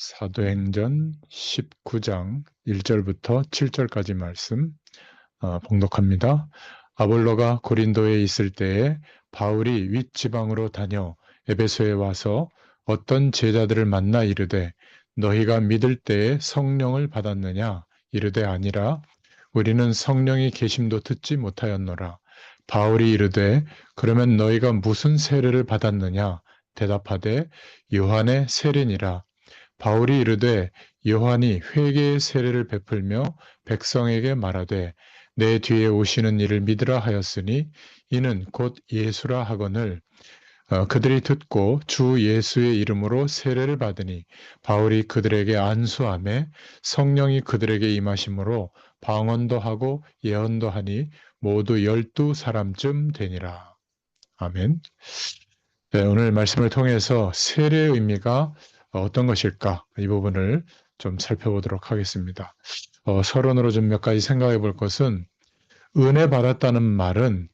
사도행전 19장 1절부터 7절까지 말씀 봉독합니다. 아볼로가 고린도에 있을 때에 바울이 윗지방으로 다녀 에베소에 와서 어떤 제자들을 만나 이르되 너희가 믿을 때에 성령을 받았느냐? 이르되 아니라 우리는 성령이 계심도 듣지 못하였노라. 바울이 이르되 그러면 너희가 무슨 세례를 받았느냐? 대답하되 요한의 세례니라. 바울이 이르되 요한이 회개의 세례를 베풀며 백성에게 말하되 내 뒤에 오시는 이를 믿으라 하였으니 이는 곧 예수라 하거늘 그들이 듣고 주 예수의 이름으로 세례를 받으니 바울이 그들에게 안수하매 성령이 그들에게 임하심으로 방언도 하고 예언도 하니 모두 12사람쯤 되니라. 아멘. 네, 오늘 말씀을 통해서 세례의 의미가 어떤 것일까? 이 부분을 좀 살펴보도록 하겠습니다. 서론으로 좀 몇 가지 생각해 볼 것은 은혜 받았다는 말은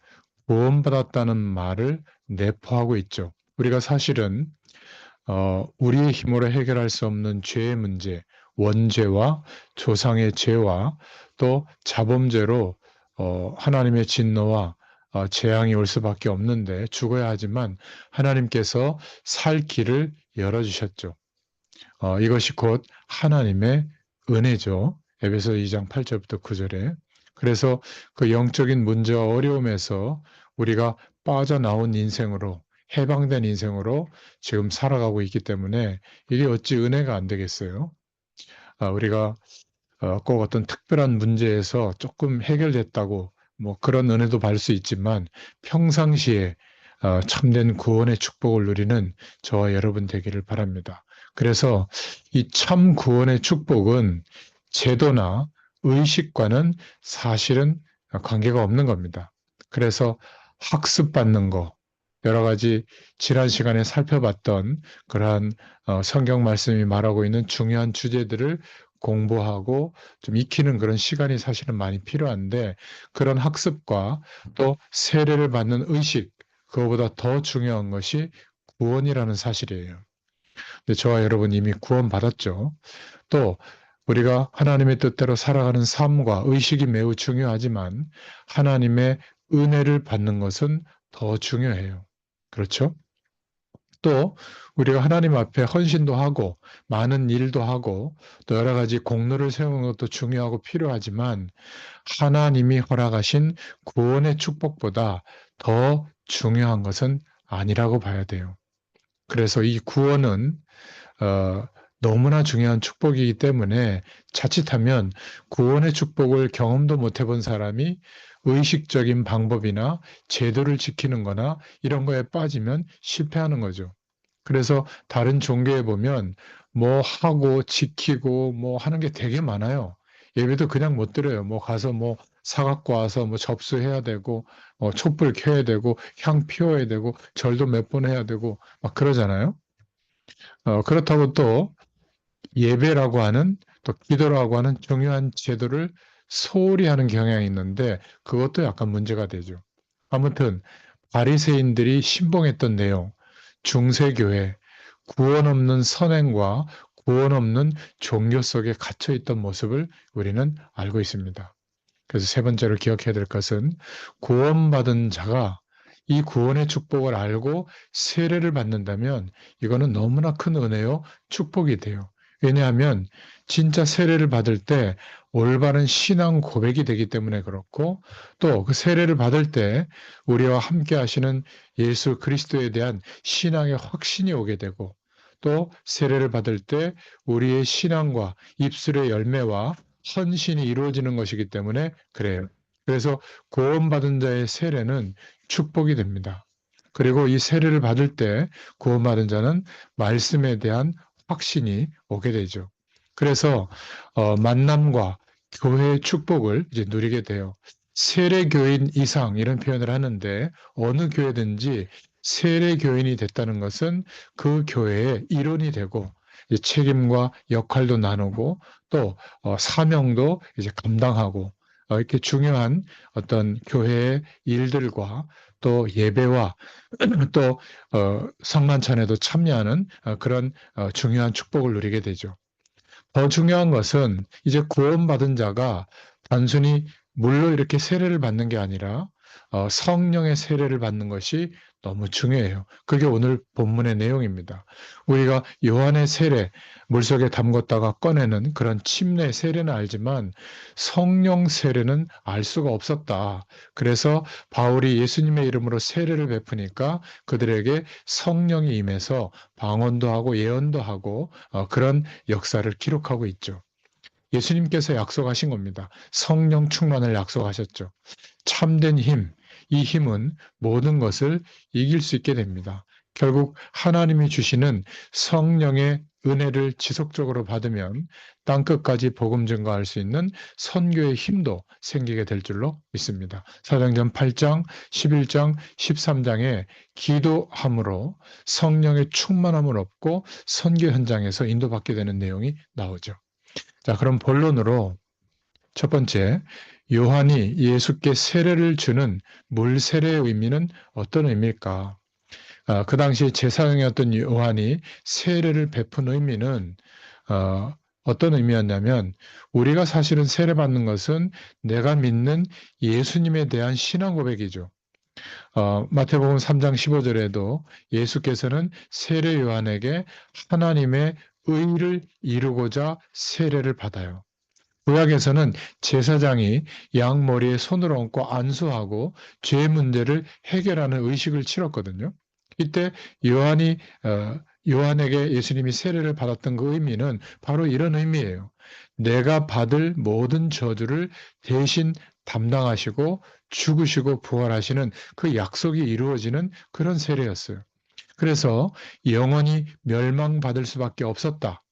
구원받았다는 말을 내포하고 있죠. 우리가 사실은 우리의 힘으로 해결할 수 없는 죄의 문제, 원죄와 조상의 죄와 또 자범죄로 하나님의 진노와 재앙이 올 수밖에 없는데 죽어야 하지만 하나님께서 살 길을 열어주셨죠. 이것이 곧 하나님의 은혜죠. 에베소 2장 8절부터 9절에. 그래서 그 영적인 문제와 어려움에서 우리가 빠져나온 인생으로 해방된 인생으로 지금 살아가고 있기 때문에 이게 어찌 은혜가 안 되겠어요? 우리가 꼭 어떤 특별한 문제에서 조금 해결됐다고 뭐 그런 은혜도 받을 수 있지만 평상시에 참된 구원의 축복을 누리는 저와 여러분 되기를 바랍니다. 그래서 이 참 구원의 축복은 제도나 의식과는 사실은 관계가 없는 겁니다. 그래서 학습받는 거, 여러 가지 지난 시간에 살펴봤던 그러한 성경 말씀이 말하고 있는 중요한 주제들을 공부하고 좀 익히는 그런 시간이 사실은 많이 필요한데 그런 학습과 또 세례를 받는 의식, 그거보다 더 중요한 것이 구원이라는 사실이에요. 근데 저와 여러분 이미 구원받았죠. 또 우리가 하나님의 뜻대로 살아가는 삶과 의식이 매우 중요하지만 하나님의 은혜를 받는 것은 더 중요해요. 그렇죠? 또 우리가 하나님 앞에 헌신도 하고 많은 일도 하고 또 여러 가지 공로를 세우는 것도 중요하고 필요하지만 하나님이 허락하신 구원의 축복보다 더 중요한 것은 아니라고 봐야 돼요. 그래서 이 구원은 너무나 중요한 축복이기 때문에 자칫하면 구원의 축복을 경험도 못 해본 사람이 의식적인 방법이나 제도를 지키는 거나 이런 거에 빠지면 실패하는 거죠. 그래서 다른 종교에 보면 뭐 하고 지키고 뭐 하는 게 되게 많아요. 예배도 그냥 못 드려요. 뭐 가서 뭐 사갖고 와서 뭐 접수해야 되고 촛불 켜야 되고 향 피워야 되고 절도 몇 번 해야 되고 막 그러잖아요. 그렇다고 또 예배라고 하는 또 기도라고 하는 중요한 제도를 소홀히 하는 경향이 있는데 그것도 약간 문제가 되죠. 아무튼 바리새인들이 신봉했던 내용, 중세교회, 구원 없는 선행과 구원 없는 종교 속에 갇혀 있던 모습을 우리는 알고 있습니다. 그래서 세 번째로 기억해야 될 것은 구원받은 자가 이 구원의 축복을 알고 세례를 받는다면 이거는 너무나 큰 은혜요, 축복이 돼요. 왜냐하면 진짜 세례를 받을 때 올바른 신앙 고백이 되기 때문에 그렇고 또 그 세례를 받을 때 우리와 함께 하시는 예수 그리스도에 대한 신앙의 확신이 오게 되고 또 세례를 받을 때 우리의 신앙과 입술의 열매와 헌신이 이루어지는 것이기 때문에 그래요. 그래서 구원받은 자의 세례는 축복이 됩니다. 그리고 이 세례를 받을 때 구원받은 자는 말씀에 대한 확신이 오게 되죠. 그래서 만남과 교회의 축복을 이제 누리게 돼요. 세례교인 이상 이런 표현을 하는데 어느 교회든지 세례교인이 됐다는 것은 그 교회의 일원이 되고 책임과 역할도 나누고 또 사명도 이제 감당하고 이렇게 중요한 어떤 교회의 일들과 또 예배와 또 성만찬에도 참여하는 그런 중요한 축복을 누리게 되죠. 더 중요한 것은 이제 구원받은 자가 단순히 물로 이렇게 세례를 받는 게 아니라 성령의 세례를 받는 것이 너무 중요해요. 그게 오늘 본문의 내용입니다. 우리가 요한의 세례, 물속에 담궜다가 꺼내는 그런 침례 세례는 알지만 성령 세례는 알 수가 없었다. 그래서 바울이 예수님의 이름으로 세례를 베푸니까 그들에게 성령이 임해서 방언도 하고 예언도 하고 그런 역사를 기록하고 있죠. 예수님께서 약속하신 겁니다. 성령 충만을 약속하셨죠. 참된 힘, 이 힘은 모든 것을 이길 수 있게 됩니다. 결국 하나님이 주시는 성령의 은혜를 지속적으로 받으면 땅끝까지 복음 증거할 수 있는 선교의 힘도 생기게 될 줄로 믿습니다. 사도행전 8장, 11장, 13장에 기도함으로 성령의 충만함을 얻고 선교 현장에서 인도받게 되는 내용이 나오죠. 자, 그럼 본론으로 첫 번째, 요한이 예수께 세례를 주는 물 세례의 의미는 어떤 의미일까? 그 당시 제사장이었던 요한이 세례를 베푼 의미는 어떤 의미였냐면 우리가 사실은 세례받는 것은 내가 믿는 예수님에 대한 신앙 고백이죠. 마태복음 3장 15절에도 예수께서는 세례 요한에게 하나님의 의를 이루고자 세례를 받아요. 구약에서는 제사장이 양 머리에 손을 얹고 안수하고 죄 문제를 해결하는 의식을 치렀거든요. 이때 요한이 요한에게 예수님이 세례를 받았던 그 의미는 바로 이런 의미예요. 내가 받을 모든 저주를 대신 담당하시고 죽으시고 부활하시는 그 약속이 이루어지는 그런 세례였어요. 그래서 영원히 멸망받을 수밖에 없었다.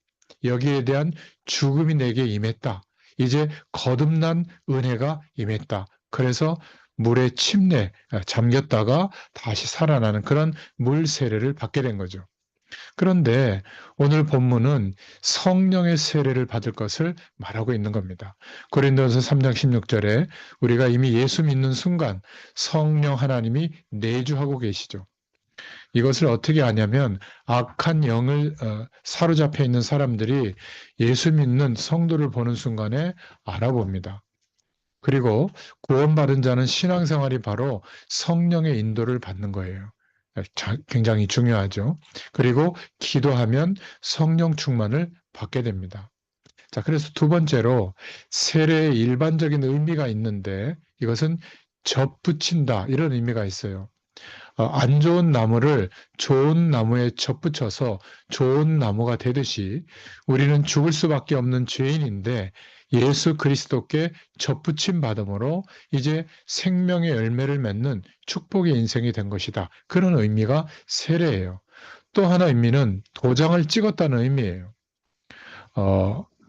여기에 대한 죽음이 내게 임했다. 이제 거듭난 은혜가 임했다. 그래서 물에 침례, 잠겼다가 다시 살아나는 그런 물 세례를 받게 된 거죠. 그런데 오늘 본문은 성령의 세례를 받을 것을 말하고 있는 겁니다. 고린도전서 3장 16절에 우리가 이미 예수 믿는 순간 성령 하나님이 내주하고 계시죠. 이것을 어떻게 아냐면 악한 영을 사로잡혀 있는 사람들이 예수 믿는 성도를 보는 순간에 알아봅니다. 그리고 구원받은 자는 신앙생활이 바로 성령의 인도를 받는 거예요. 굉장히 중요하죠. 그리고 기도하면 성령 충만을 받게 됩니다. 자, 그래서 두 번째로 세례의 일반적인 의미가 있는데 이것은 접붙인다 이런 의미가 있어요. 안 좋은 나무를 좋은 나무에 접붙여서 좋은 나무가 되듯이 우리는 죽을 수밖에 없는 죄인인데 예수 그리스도께 접붙임 받음으로 이제 생명의 열매를 맺는 축복의 인생이 된 것이다. 그런 의미가 세례예요. 또 하나 의미는 도장을 찍었다는 의미예요.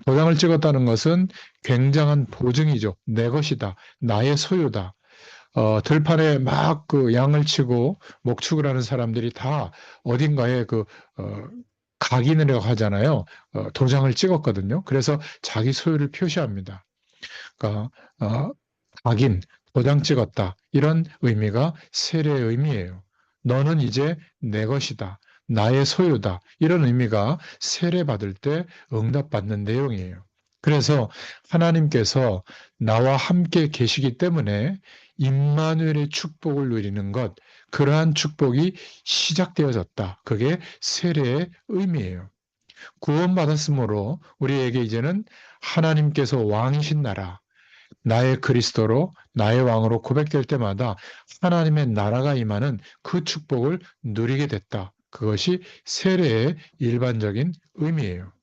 도장을 찍었다는 것은 굉장한 보증이죠. 내 것이다. 나의 소유다. 들판에 막 그 양을 치고 목축을 하는 사람들이 다 어딘가에 각인이라고 하잖아요. 도장을 찍었거든요. 그래서 자기 소유를 표시합니다. 그러니까, 각인, 도장 찍었다. 이런 의미가 세례의 의미예요. 너는 이제 내 것이다. 나의 소유다. 이런 의미가 세례 받을 때 응답받는 내용이에요. 그래서 하나님께서 나와 함께 계시기 때문에 임마누엘의 축복을 누리는 것, 그러한 축복이 시작되어졌다. 그게 세례의 의미예요. 구원받았으므로 우리에게 이제는 하나님께서 왕이신 나라, 나의 그리스도로 나의 왕으로 고백될 때마다 하나님의 나라가 임하는 그 축복을 누리게 됐다. 그것이 세례의 일반적인 의미예요.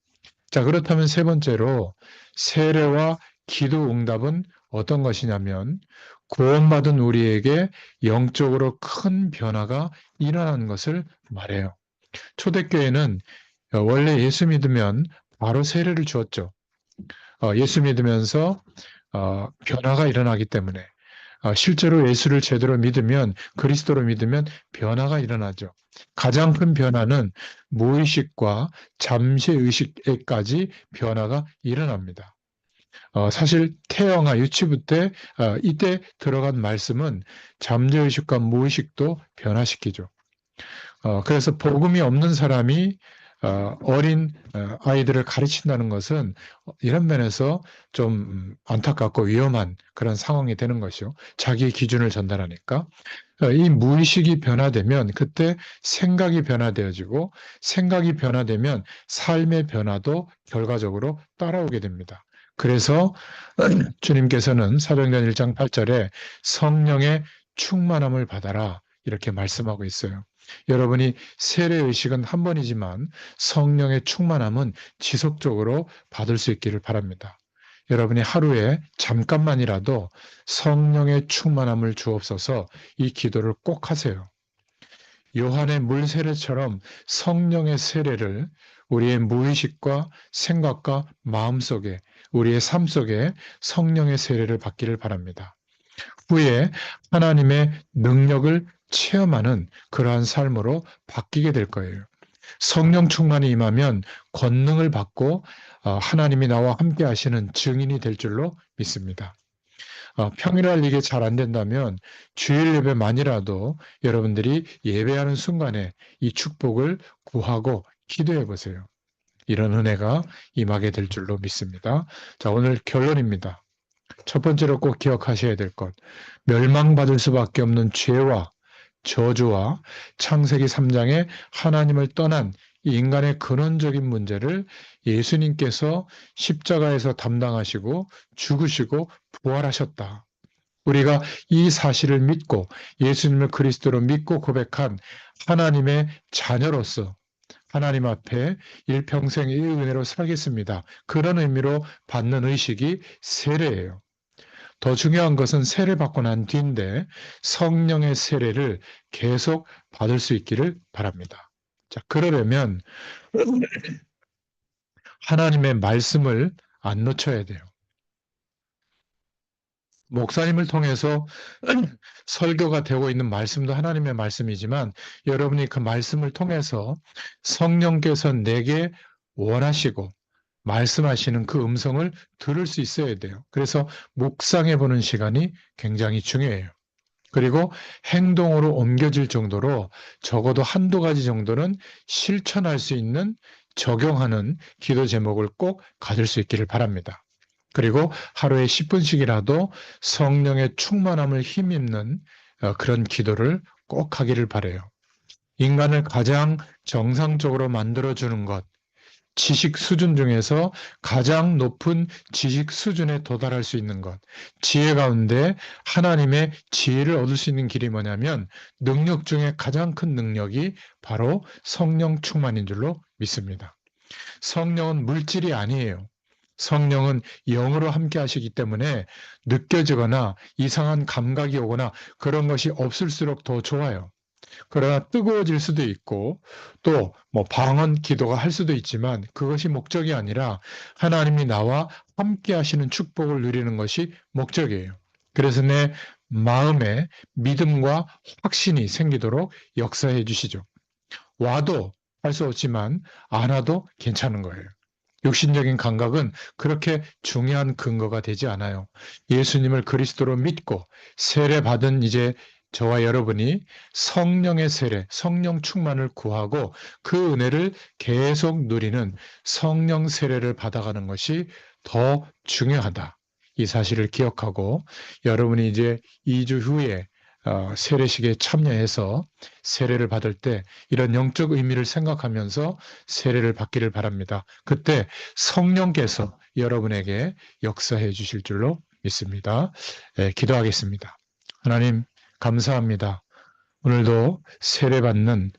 자, 그렇다면 세 번째로 세례와 기도 응답은 어떤 것이냐면 구원받은 우리에게 영적으로 큰 변화가 일어나는 것을 말해요. 초대교회는 원래 예수 믿으면 바로 세례를 주었죠. 예수 믿으면서 변화가 일어나기 때문에 실제로 예수를 제대로 믿으면 그리스도로 믿으면 변화가 일어나죠. 가장 큰 변화는 무의식과 잠시의식에까지 변화가 일어납니다. 사실 태영아 유치부 때 이때 들어간 말씀은 잠재의식과 무의식도 변화시키죠. 그래서 복음이 없는 사람이 어린 아이들을 가르친다는 것은 이런 면에서 좀 안타깝고 위험한 그런 상황이 되는 것이요. 자기의 기준을 전달하니까. 이 무의식이 변화되면 그때 생각이 변화되어지고 생각이 변화되면 삶의 변화도 결과적으로 따라오게 됩니다. 그래서 주님께서는 사도행전 1장 8절에 성령의 충만함을 받아라 이렇게 말씀하고 있어요. 여러분이 세례의식은 한 번이지만 성령의 충만함은 지속적으로 받을 수 있기를 바랍니다. 여러분이 하루에 잠깐만이라도 성령의 충만함을 주옵소서 이 기도를 꼭 하세요. 요한의 물 세례처럼 성령의 세례를 우리의 무의식과 생각과 마음속에 우리의 삶 속에 성령의 세례를 받기를 바랍니다. 후에 하나님의 능력을 체험하는 그러한 삶으로 바뀌게 될 거예요. 성령 충만이 임하면 권능을 받고 하나님이 나와 함께 하시는 증인이 될 줄로 믿습니다. 평일날 이게 잘 안 된다면 주일 예배만이라도 여러분들이 예배하는 순간에 이 축복을 구하고 기도해 보세요. 이런 은혜가 임하게 될 줄로 믿습니다. 자, 오늘 결론입니다. 첫 번째로 꼭 기억하셔야 될 것. 멸망받을 수밖에 없는 죄와 저주와 창세기 3장에 하나님을 떠난 이 인간의 근원적인 문제를 예수님께서 십자가에서 담당하시고 죽으시고 부활하셨다. 우리가 이 사실을 믿고 예수님을 그리스도로 믿고 고백한 하나님의 자녀로서 하나님 앞에 일평생의 은혜로 살겠습니다. 그런 의미로 받는 의식이 세례예요. 더 중요한 것은 세례 받고 난 뒤인데 성령의 세례를 계속 받을 수 있기를 바랍니다. 자, 그러려면 하나님의 말씀을 안 놓쳐야 돼요. 목사님을 통해서 설교가 되고 있는 말씀도 하나님의 말씀이지만 여러분이 그 말씀을 통해서 성령께서 내게 원하시고 말씀하시는 그 음성을 들을 수 있어야 돼요. 그래서 묵상해 보는 시간이 굉장히 중요해요. 그리고 행동으로 옮겨질 정도로 적어도 한두 가지 정도는 실천할 수 있는 적용하는 기도 제목을 꼭 가질 수 있기를 바랍니다. 그리고 하루에 10분씩이라도 성령의 충만함을 힘입는 그런 기도를 꼭 하기를 바라요. 인간을 가장 정상적으로 만들어주는 것, 지식 수준 중에서 가장 높은 지식 수준에 도달할 수 있는 것, 지혜 가운데 하나님의 지혜를 얻을 수 있는 길이 뭐냐면 능력 중에 가장 큰 능력이 바로 성령 충만인 줄로 믿습니다. 성령은 물질이 아니에요. 성령은 영으로 함께 하시기 때문에 느껴지거나 이상한 감각이 오거나 그런 것이 없을수록 더 좋아요. 그러나 뜨거워질 수도 있고 또 뭐 방언 기도가 할 수도 있지만 그것이 목적이 아니라 하나님이 나와 함께 하시는 축복을 누리는 것이 목적이에요. 그래서 내 마음에 믿음과 확신이 생기도록 역사해 주시죠. 와도 할 수 없지만 안 와도 괜찮은 거예요. 육신적인 감각은 그렇게 중요한 근거가 되지 않아요. 예수님을 그리스도로 믿고 세례받은 이제 저와 여러분이 성령의 세례, 성령 충만을 구하고 그 은혜를 계속 누리는 성령 세례를 받아가는 것이 더 중요하다. 이 사실을 기억하고 여러분이 이제 2주 후에 세례식에 참여해서 세례를 받을 때 이런 영적 의미를 생각하면서 세례를 받기를 바랍니다. 그때 성령께서 여러분에게 역사해 주실 줄로 믿습니다. 기도하겠습니다. 하나님, 감사합니다. 오늘도 세례받는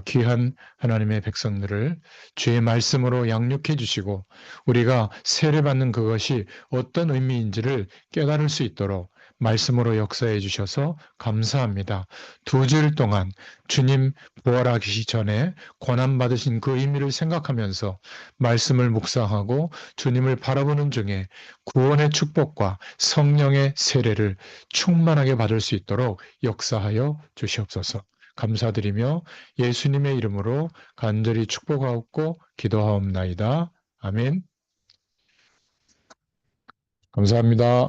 귀한 하나님의 백성들을 주의 말씀으로 양육해 주시고 우리가 세례받는 그것이 어떤 의미인지를 깨달을 수 있도록 말씀으로 역사해 주셔서 감사합니다. 2주일 동안 주님 부활하기 전에 고난받으신 그 의미를 생각하면서 말씀을 묵상하고 주님을 바라보는 중에 구원의 축복과 성령의 세례를 충만하게 받을 수 있도록 역사하여 주시옵소서. 감사드리며 예수님의 이름으로 간절히 축복하옵고 기도하옵나이다. 아멘. 감사합니다.